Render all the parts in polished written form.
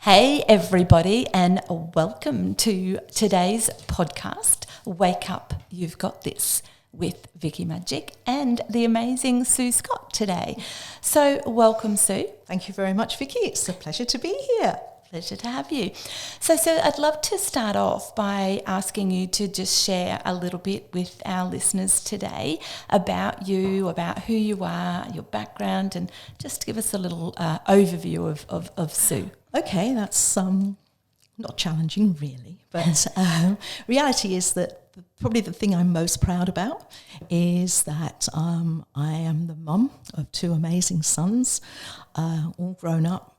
Hey everybody, and welcome to today's podcast, Wake Up, You've Got This, with Vicky Magic and the amazing Sue Scott today. So welcome, Sue. Thank you very much, Vicky. It's a pleasure to be here. Pleasure to have you. So I'd love to start off by asking you to just share a little bit with our listeners today about you, about who you are, your background, and just give us a little overview of Sue. Okay, that's not challenging really, but reality is that probably the thing I'm most proud about is that I am the mum of two amazing sons, all grown up,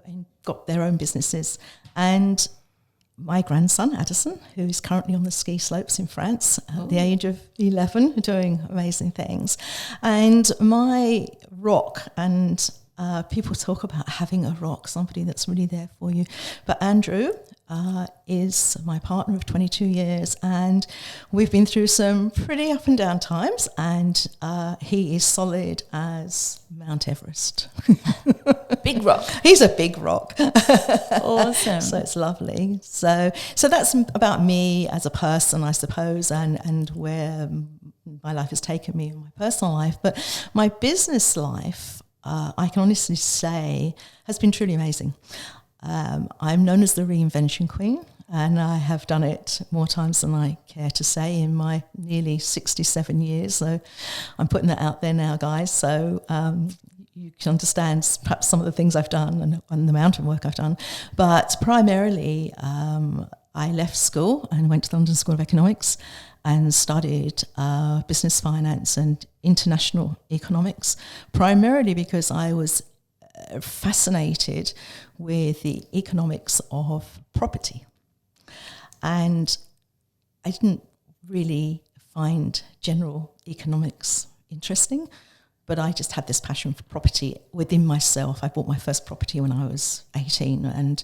and got their own businesses. And my grandson, Addison, who is currently on the ski slopes in France at the age of 11, doing amazing things. And my rock, and people talk about having a rock, somebody that's really there for you. But Andrew is my partner of 22 years, and we've been through some pretty up and down times, and he is solid as Mount Everest. Big rock. He's a big rock. Awesome. So it's lovely. So that's about me as a person, I suppose, and where my life has taken me in my personal life. But my business life, I can honestly say, has been truly amazing. I'm known as the reinvention queen, and I have done it more times than I care to say in my nearly 67 years. So I'm putting that out there now, guys. So you can understand perhaps some of the things I've done and the amount of work I've done. But primarily, I left school and went to the London School of Economics and studied business finance and international economics, primarily because I was fascinated with the economics of property. And I didn't really find general economics interesting, but I just had this passion for property within myself. I bought my first property when I was 18, and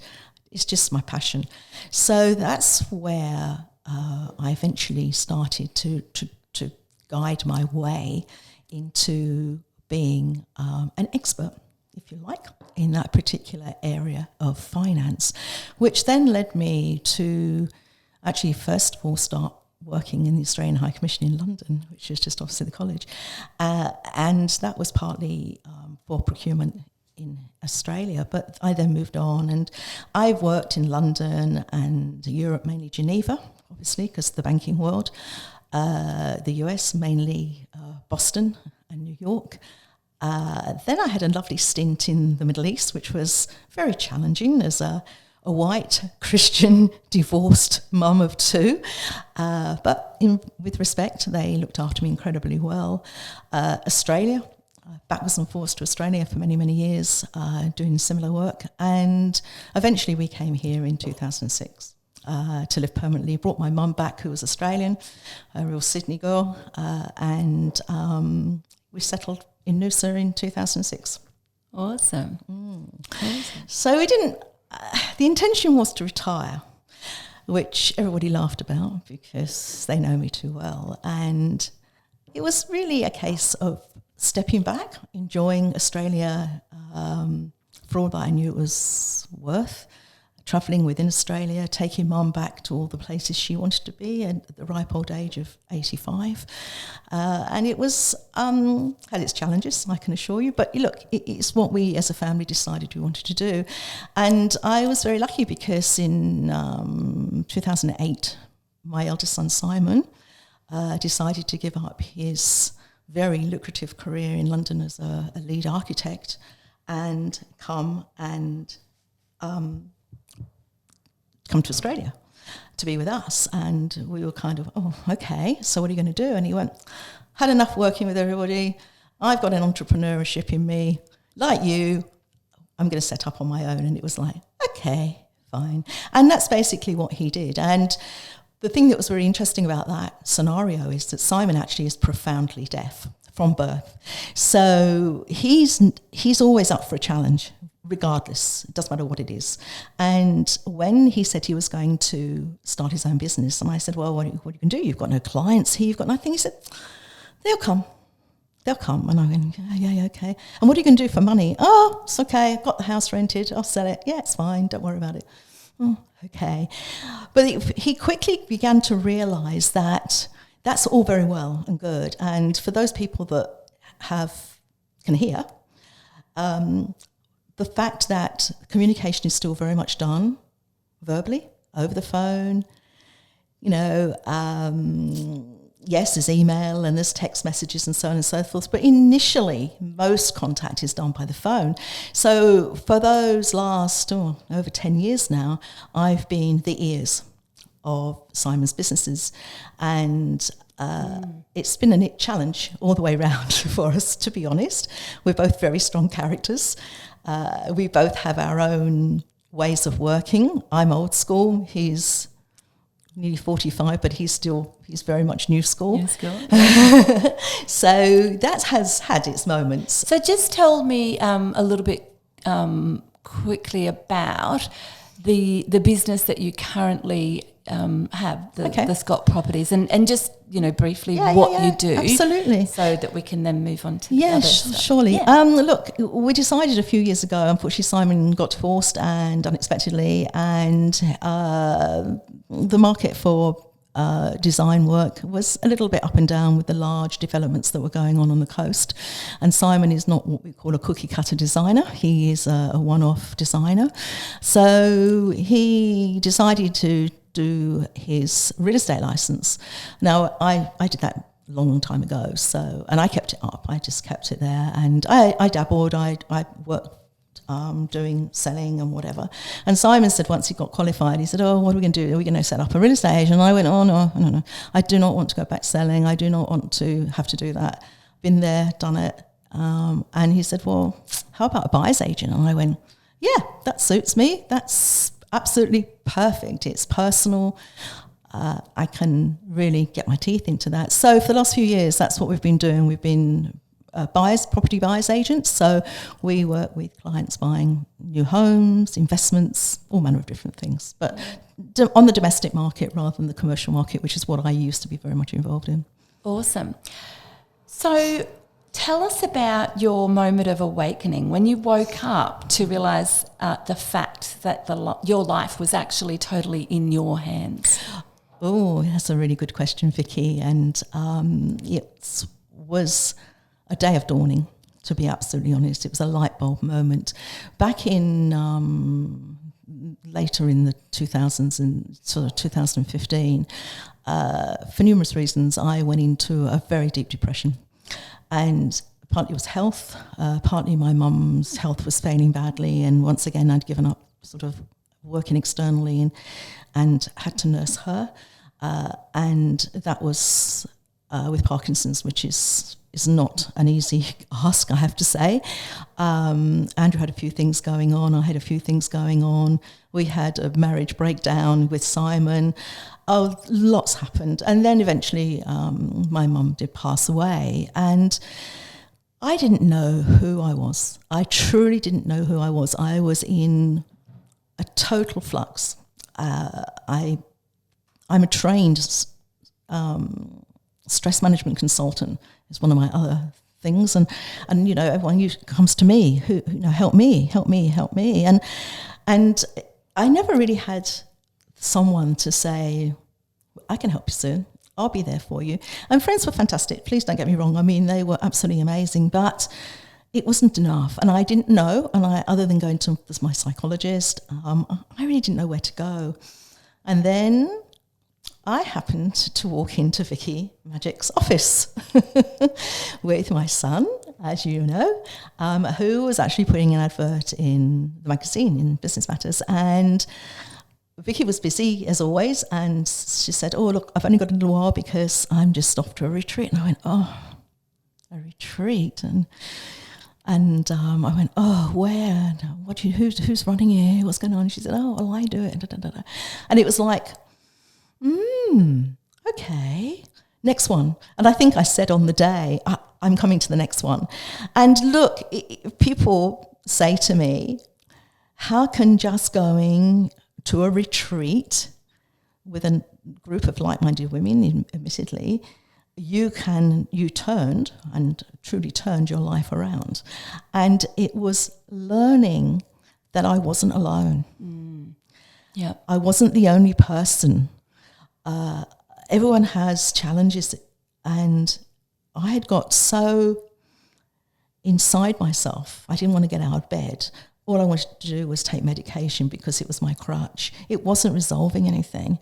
it's just my passion. So that's where I eventually started to guide my way into being an expert, if you like, in that particular area of finance, which then led me to actually first of all start working in the Australian High Commission in London, which is just opposite the college. And that was partly for procurement in Australia, but I then moved on, and I've worked in London and Europe, mainly Geneva, obviously, because of the banking world, the US, mainly Boston and New York. Then I had a lovely stint in the Middle East, which was very challenging as a white Christian divorced mum of two. But with respect, they looked after me incredibly well. Australia, backwards and forwards to Australia for many, many years, doing similar work. And eventually we came here in 2006 to live permanently. Brought my mum back, who was Australian, a real Sydney girl, and we settled in Noosa in 2006. Awesome. Awesome. So we didn't... the intention was to retire, which everybody laughed about because they know me too well. And it was really a case of stepping back, enjoying Australia for all that I knew it was worth, travelling within Australia, taking Mum back to all the places she wanted to be at the ripe old age of 85. And it was, had its challenges, I can assure you, but look, it's what we as a family decided we wanted to do. And I was very lucky because in 2008, my eldest son Simon decided to give up his very lucrative career in London as a lead architect and come to Australia to be with us. And we were kind of, oh, okay, so what are you going to do? And he went, had enough working with everybody. I've got an entrepreneurship in me. Like you, I'm going to set up on my own. And it was like, okay, fine. And that's basically what he did. And the thing that was very interesting about that scenario is that Simon actually is profoundly deaf from birth. So he's always up for a challenge, regardless. It doesn't matter what it is. And when he said he was going to start his own business, and I said, well, what are you going to do? You've got no clients here, you've got nothing. He said, they'll come. they'll come. And I went, yeah, okay. And what are you going to do for money? Oh, it's okay. I've got the house rented. I'll sell it. Yeah, it's fine. Don't worry about it. Oh, okay. But he quickly began to realise that that's all very well and good. And for those people that can hear, the fact that communication is still very much done verbally, over the phone, yes, there's email and there's text messages and so on and so forth, but initially most contact is done by the phone. So for those last over 10 years now, I've been the ears of Simon's businesses, and it's been a challenge all the way around for us, to be honest. We're both very strong characters. We both have our own ways of working. I'm old school. He's nearly 45, but he's very much new school. New school. So that has had its moments. So just tell me a little bit quickly about the business that you currently have, the Scott Properties, and just briefly what you do. Absolutely. So that we can then move on to the other stuff. Surely. Yeah. Look, we decided a few years ago, unfortunately Simon got divorced and unexpectedly, and the market for design work was a little bit up and down with the large developments that were going on the coast. And Simon is not what we call a cookie cutter designer. He is a one-off designer. So he decided to do his real estate license. Now, I did that a long time ago, and I kept it up. I just kept it there, and I dabbled. I worked doing selling and whatever. And Simon said once he got qualified, he said, "Oh, what are we going to do? Are we going to set up a real estate agent?" And I went, "Oh no. I do not want to go back selling. I do not want to have to do that. Been there, done it." And he said, "Well, how about a buyer's agent?" And I went, "Yeah, that suits me. That's absolutely perfect. It's personal. I can really get my teeth into that." So for the last few years, that's what we've been doing. We've been property buyers agents. So we work with clients buying new homes, investments, all manner of different things, but on the domestic market rather than the commercial market, which is what I used to be very much involved in. Awesome. So tell us about your moment of awakening when you woke up to realise the fact that your life was actually totally in your hands. Oh, that's a really good question, Vicky. And it was a day of dawning, to be absolutely honest. It was a light bulb moment. Back in later in the 2000s and sort of 2015, for numerous reasons, I went into a very deep depression. And partly it was health, partly my mum's health was failing badly, and once again I'd given up sort of working externally and had to nurse her. And that was with Parkinson's, which is not an easy ask, I have to say. Andrew had a few things going on. I had a few things going on. We had a marriage breakdown with Simon. Oh, lots happened. And then eventually my mum did pass away. And I didn't know who I was. I truly didn't know who I was. I was in a total flux. I'm a trained stress management consultant. It's one of my other things, and everyone comes to me, who help me, and I never really had someone to say, "I can help you soon. I'll be there for you." And friends were fantastic. Please don't get me wrong. I mean, they were absolutely amazing, but it wasn't enough, and I didn't know. And other than going to my psychologist, I really didn't know where to go. And then I happened to walk into Vicky Magic's office with my son, as you know, who was actually putting an advert in the magazine, in Business Matters. And Vicky was busy, as always, and she said, "Oh, look, I've only got a little while because I'm just off to a retreat." And I went, "Oh, a retreat?" And I went, "Oh, where? Who's running here? What's going on?" And she said, "Oh, well, I do it." And it was like, okay, next one. And I think I said on the day, I'm coming to the next one. And look, people say to me, how can just going to a retreat with a group of like-minded women, admittedly, you turned and truly turned your life around. And it was learning that I wasn't alone. Yeah, I wasn't the only person. Everyone has challenges, and I had got so inside myself. I didn't want to get out of bed. All I wanted to do was take medication because it was my crutch. It wasn't resolving anything.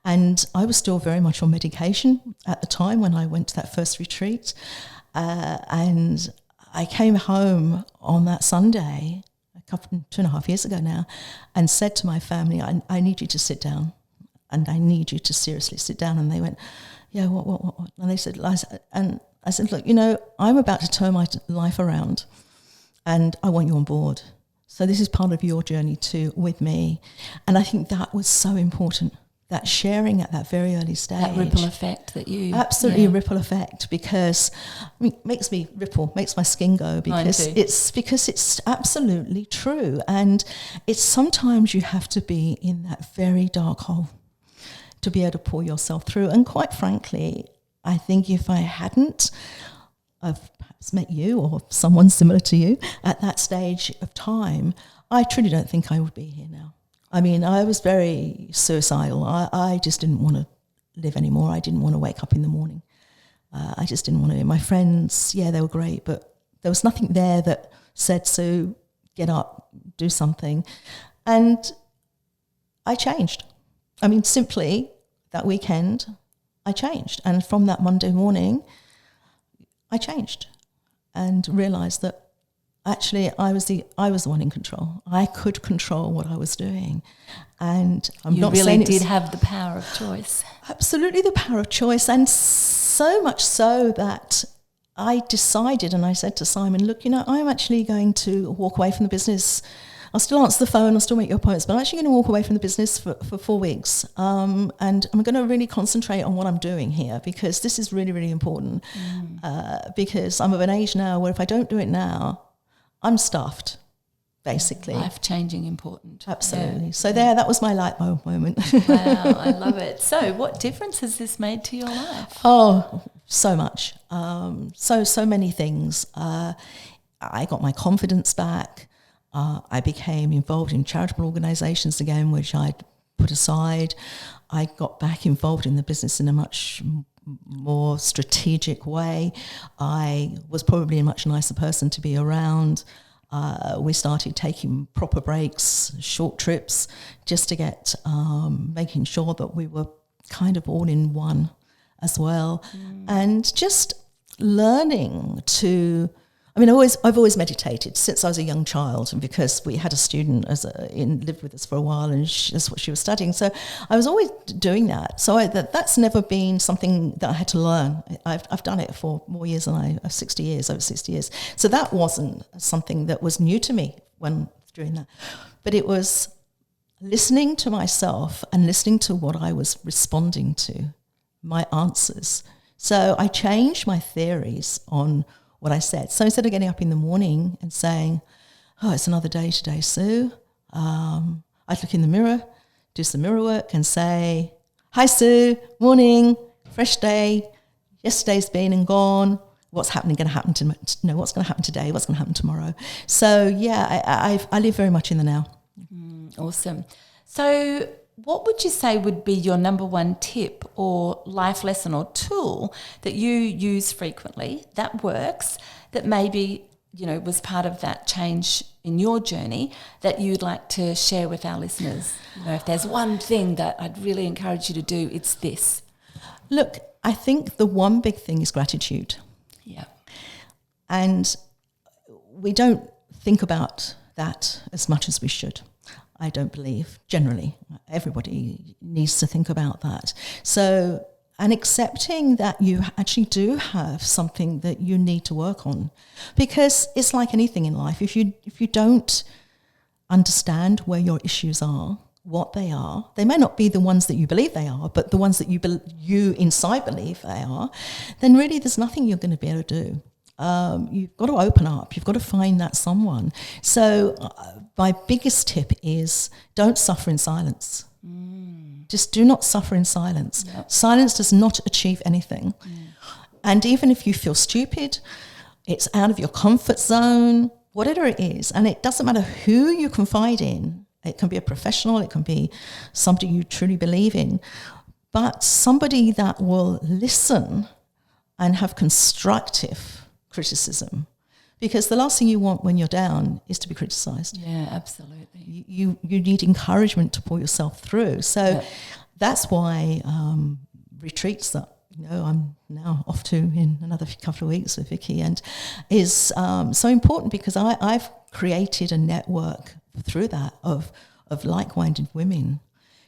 And I was still very much on medication at the time when I went to that first retreat. And I came home on that Sunday, 2.5 years ago now, and said to my family, I need you to sit down. And I need you to seriously sit down. And they went, yeah, what? And they said, and I said, look, I'm about to turn my life around and I want you on board. So this is part of your journey too with me. And I think that was so important, that sharing at that very early stage. That ripple effect that you... Absolutely, a ripple effect, because it makes me ripple, makes my skin go, because it's absolutely true. And it's sometimes you have to be in that very dark hole to be able to pull yourself through. And quite frankly, I think if I hadn't, I've perhaps met you or someone similar to you at that stage of time, I truly don't think I would be here now. I mean, I was very suicidal. I just didn't want to live anymore. I didn't want to wake up in the morning. I just didn't want to. My friends, yeah, they were great, but there was nothing there that said, Sue, get up, do something. And I changed. I mean, simply that weekend, I changed. And from that Monday morning, I changed and realised that actually I was the one in control. I could control what I was doing. And I'm you not really saying did have the power of choice. Absolutely the power of choice. And so much so that I decided, and I said to Simon, look, I'm actually going to walk away from the business. I'll still answer the phone, I'll still make your appointments, but I'm actually going to walk away from the business for 4 weeks. And I'm going to really concentrate on what I'm doing here, because this is really, really important. Because I'm of an age now where if I don't do it now, I'm stuffed, basically. Life-changing important. Absolutely. Yeah. So that was my light bulb moment. Wow, I love it. So what difference has this made to your life? Oh, so much. So many things. I got my confidence back. I became involved in charitable organisations again, which I'd put aside. I got back involved in the business in a much more strategic way. I was probably a much nicer person to be around. We started taking proper breaks, short trips, just to get making sure that we were kind of all in one as well. And just learning to... I've always meditated since I was a young child, and because we had a student lived with us for a while, and that's what she was studying. So I was always doing that. So that's never been something that I had to learn. I've done it for more years than over 60 years. So that wasn't something that was new to me when doing that. But it was listening to myself and listening to what I was responding to, my answers. So I changed my theories on what I said. So instead of getting up in the morning and saying, oh, it's another day today, Sue, I'd look in the mirror, do some mirror work and say, hi, Sue, morning, fresh day, yesterday's been and gone, what's going to happen today, what's going to happen tomorrow. So yeah, I live very much in the now. Awesome. So what would you say would be your number one tip or life lesson or tool that you use frequently that works, that maybe, was part of that change in your journey that you'd like to share with our listeners? If there's one thing that I'd really encourage you to do, it's this. Look, I think the one big thing is gratitude. Yeah. And we don't think about that as much as we should. I don't believe, generally. Everybody needs to think about that. So, and accepting that you actually do have something that you need to work on. Because it's like anything in life. If you don't understand where your issues are, what they are, they may not be the ones that you believe they are, but the ones that you inside believe they are, then really there's nothing you're going to be able to do. You've got to open up. You've got to find that someone. So my biggest tip is don't suffer in silence. Just do not suffer in silence. Yep. Silence does not achieve anything. And even if you feel stupid, it's out of your comfort zone, whatever it is, and it doesn't matter who you confide in. It can be a professional, it can be somebody you truly believe in, but somebody that will listen and have constructive criticism. Because the last thing you want when you're down is to be criticised. Yeah, absolutely. You need encouragement to pull yourself through. So that's why retreats that I'm now off to in another couple of weeks with Vicky, and is so important, because I've created a network through that of like-minded women.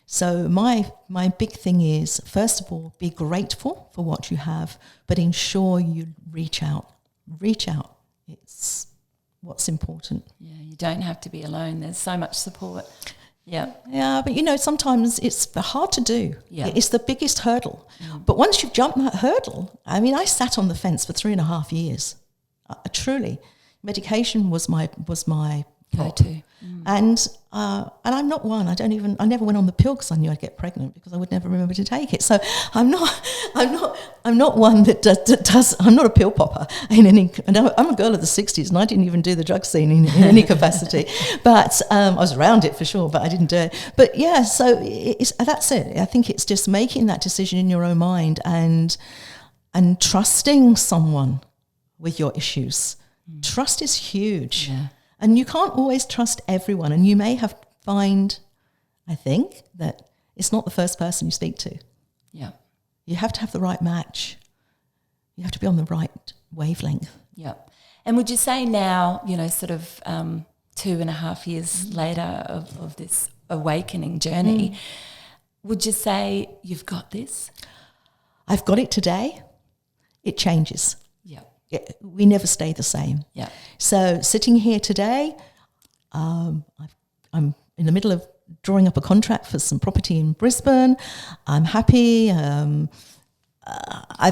So my big thing is, first of all, be grateful for what you have, but ensure you reach out. It's what's important. Yeah, you don't have to be alone. There's so much support. Yeah. Yeah, but sometimes it's hard to do. Yeah. It's the biggest hurdle. But once you've jumped that hurdle, I sat on the fence for 3.5 years. Truly. Medication was my Go-to. And I'm not one. I never went on the pill because I knew I'd get pregnant, because I would never remember to take it. So I'm not one that does. I'm not a pill popper in any. And I'm a girl of the '60s, and I didn't even do the drug scene in any capacity. But I was around it for sure, but I didn't do it. But yeah, so that's it. I think it's just making that decision in your own mind and trusting someone with your issues. Trust is huge. Yeah. And you can't always trust everyone, and you may have find, I think, that it's not the first person you speak to. Yeah. You have to have the right match. You have to be on the right wavelength. Yeah. And would you say now, sort of 2.5 years later of this awakening journey, would you say you've got this? I've got it today. It changes. Yeah. We never stay the same. Yeah. So sitting here today, I'm in the middle of drawing up a contract for some property in Brisbane. I'm happy. I've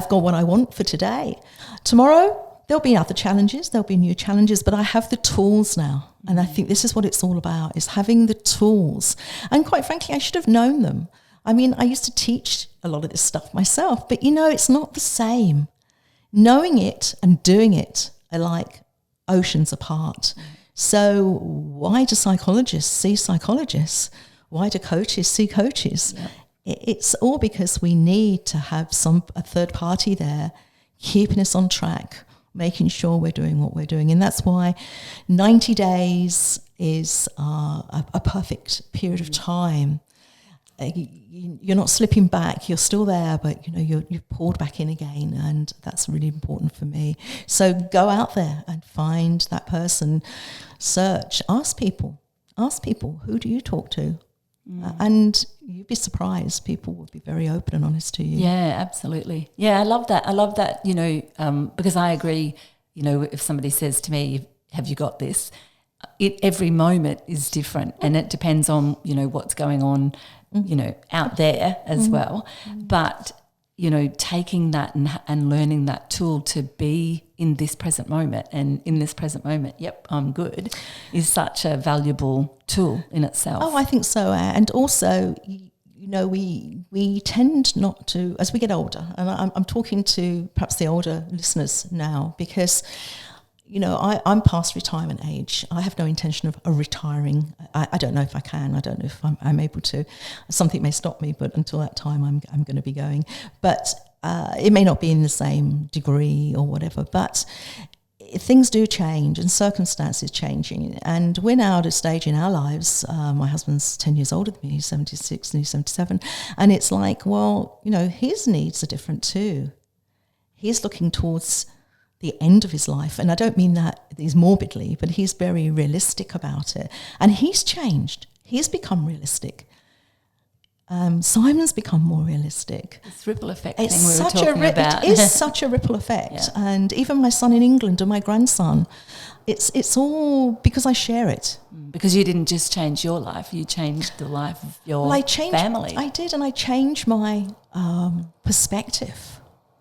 got what I want for today. Tomorrow, there'll be other challenges. There'll be new challenges, but I have the tools now. And I think this is what it's all about, is having the tools. And quite frankly, I should have known them. I used to teach a lot of this stuff myself, but it's not the same. Knowing it and doing it are like oceans apart. So why do psychologists see psychologists? Why do coaches see coaches? Yeah. It's all because we need to have a third party there keeping us on track, making sure we're doing what we're doing. And that's why 90 days is a perfect period of time. You're not slipping back, you're still there, but you're pulled back in again, and that's really important for me. So go out there and find that person, search, ask people, who do you talk to? And you'd be surprised, people will be very open and honest to you. Yeah, absolutely. Yeah, I love that, because I agree, if somebody says to me, have you got this? Every moment is different, and it depends on, what's going on, out there as well. But, taking that and learning that tool to be in this present moment, and in this present moment, yep, I'm good, is such a valuable tool in itself. Oh, I think so. And also, we tend not to, as we get older, and I'm talking to perhaps the older listeners now, because I'm past retirement age. I have no intention of retiring. I don't know if I can. I don't know if I'm able to. Something may stop me, but until that time, I'm going to be going. But it may not be in the same degree or whatever. But things do change, and circumstances changing. And we're now at a stage in our lives. My husband's 10 years older than me. He's 76 and he's 77. And it's like, his needs are different too. He's looking towards the end of his life. And I don't mean that he's morbidly, but he's very realistic about it. And he's changed. He's become realistic. Simon's become more realistic. This ripple effect thing we were talking about. It is such a ripple effect. Yeah. And even my son in England and my grandson, it's all because I share it. Because you didn't just change your life, you changed the life of your family. I did, and I changed my perspective,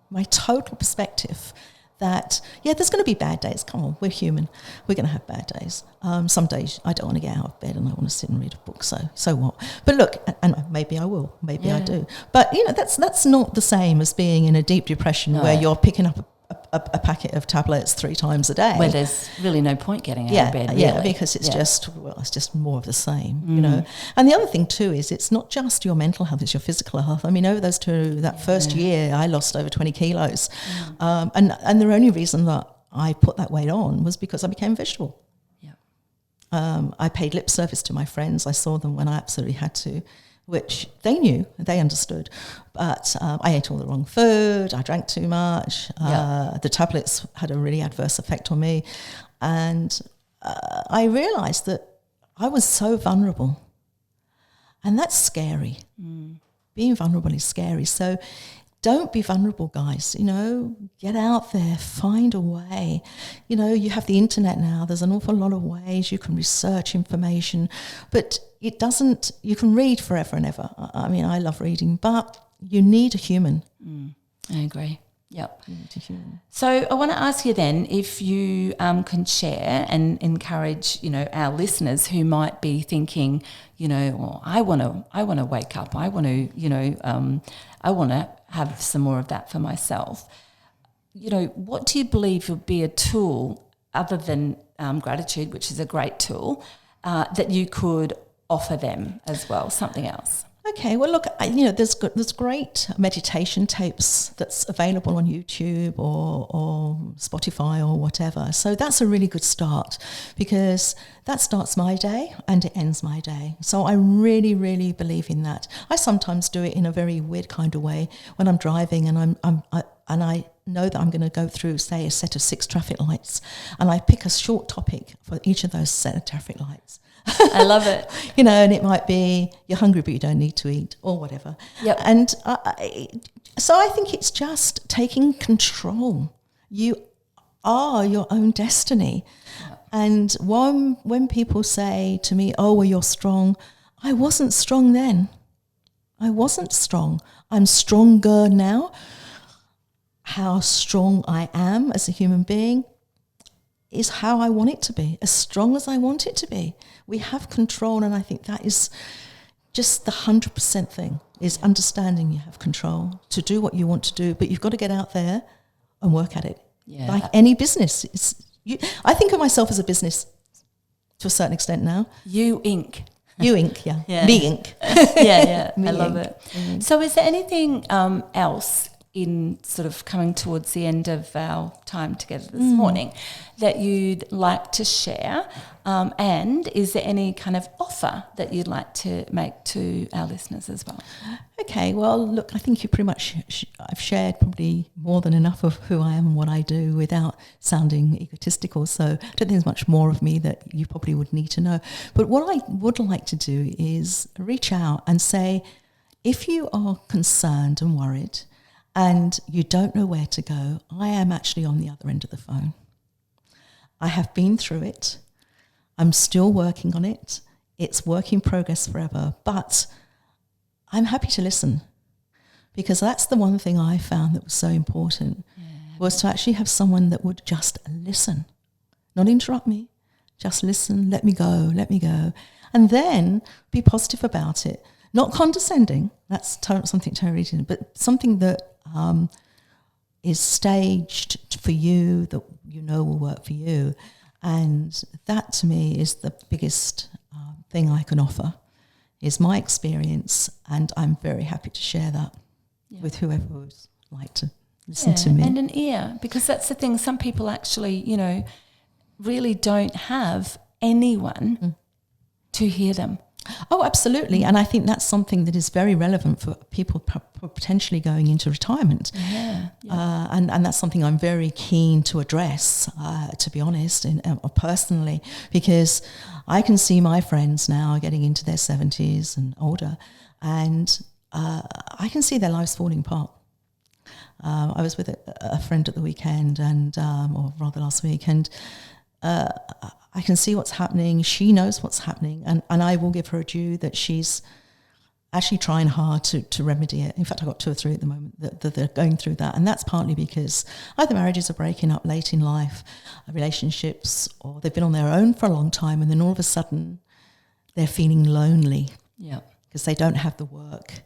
my total perspective. that, there's going to be bad days. Come on, we're human. We're going to have bad days. Some days I don't want to get out of bed and I want to sit and read a book, so what? But look, and maybe I will, maybe I do. But, that's not the same as being in a deep depression where you're picking up a packet of tablets 3 times a day. Where there's really no point getting out of bed, really. Yeah, because it's it's just more of the same, And the other thing too is it's not just your mental health, it's your physical health. I mean, over that first year, I lost over 20 kilos. And the only reason that I put that weight on was because I became a vegetable. Yeah. I paid lip service to my friends. I saw them when I absolutely had to, which they knew, they understood. But I ate all the wrong food, I drank too much, the tablets had a really adverse effect on me. And I realised that I was so vulnerable. And that's scary. Being vulnerable is scary. So don't be vulnerable, guys. Get out there, find a way. You have the internet now. There's an awful lot of ways you can research information, but you can read forever and ever. I mean, I love reading, but you need a human. I agree. Yep. You need a human. So I want to ask you then if you can share and encourage, our listeners who might be thinking, I want to wake up. I want to, I want to have some more of that for myself. What do you believe would be a tool other than gratitude, which is a great tool, that you could offer them as well, something else? Okay, well, look, there's great meditation tapes that's available on YouTube or Spotify or whatever. So that's a really good start because that starts my day and it ends my day. So I really, really believe in that. I sometimes do it in a very weird kind of way when I'm driving and I know that I'm going to go through, say, a set of 6 traffic lights, and I pick a short topic for each of those set of traffic lights. I love it. And it might be you're hungry but you don't need to eat or whatever. Yep. And so I think it's just taking control. You are your own destiny. Yep. And when people say to me, oh, well, you're strong, I wasn't strong then. I wasn't strong. I'm stronger now. How strong I am as a human being is how I want it to be, as strong as I want it to be. We have control, and I think that is just the 100% thing, is understanding you have control to do what you want to do, but you've got to get out there and work at it. Yeah. Like any business. I think of myself as a business to a certain extent now. You Inc. You Inc., yeah. Me Inc. Yeah. I love Inc. it. Mm. So is there anything else in sort of coming towards the end of our time together this morning that you'd like to share? And is there any kind of offer that you'd like to make to our listeners as well? Okay, well, look, I think you pretty much, I've shared probably more than enough of who I am and what I do without sounding egotistical, so I don't think there's much more of me that you probably would need to know. But what I would like to do is reach out and say, if you are concerned and worried and you don't know where to go, I am actually on the other end of the phone. I have been through it. I'm still working on it. It's work in progress forever, but I'm happy to listen, because that's the one thing I found that was so important, was to actually have someone that would just listen, not interrupt me, just listen, let me go, and then be positive about it. Not condescending, that's something totally different, but something that is staged for you, that you know will work for you. And that to me is the biggest thing I can offer, is my experience, and I'm very happy to share that with whoever would like to listen to me. And an ear, because that's the thing, some people actually, really don't have anyone to hear them. Oh, absolutely. And I think that's something that is very relevant for people potentially going into retirement. And that's something I'm very keen to address, to be honest, personally, because I can see my friends now getting into their 70s and older, and I can see their lives falling apart. I was with a friend at the weekend, or rather last week, and I can see what's happening. She knows what's happening, and I will give her a due that she's actually trying hard to remedy it. In fact, I've got 2 or 3 at the moment that are going through that. And that's partly because either marriages are breaking up late in life, relationships, or they've been on their own for a long time, and then all of a sudden they're feeling lonely. Yeah. Because they don't have the work.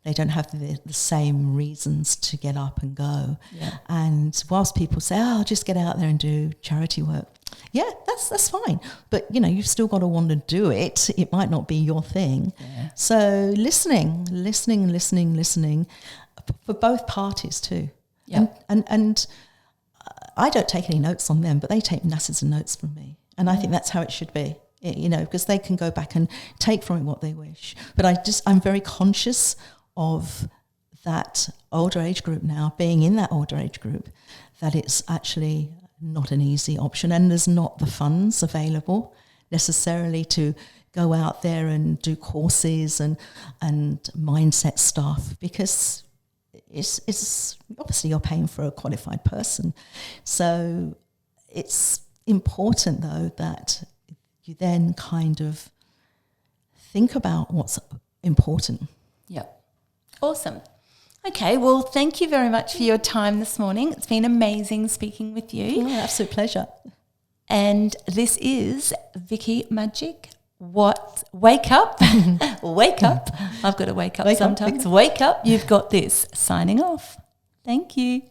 They don't have the same reasons to get up and go. Yeah. And whilst people say, I'll just get out there and do charity work. Yeah, that's fine. But, you've still got to want to do it. It might not be your thing. Yeah. So listening for both parties too. Yeah. And I don't take any notes on them, but they take masses of notes from me. And I think that's how it should be, because they can go back and take from it what they wish. But I'm very conscious of that older age group now, being in that older age group, that it's actually not an easy option, and there's not the funds available necessarily to go out there and do courses and mindset stuff, because it's obviously you're paying for a qualified person. So it's important though that you then kind of think about what's important. Yeah. Awesome. Okay, well, thank you very much for your time this morning. It's been amazing speaking with you. Oh, absolute pleasure. And this is Vicky Magic. Wake up. Wake up. I've got to wake up sometimes. Wake up. You've got this. Signing off. Thank you.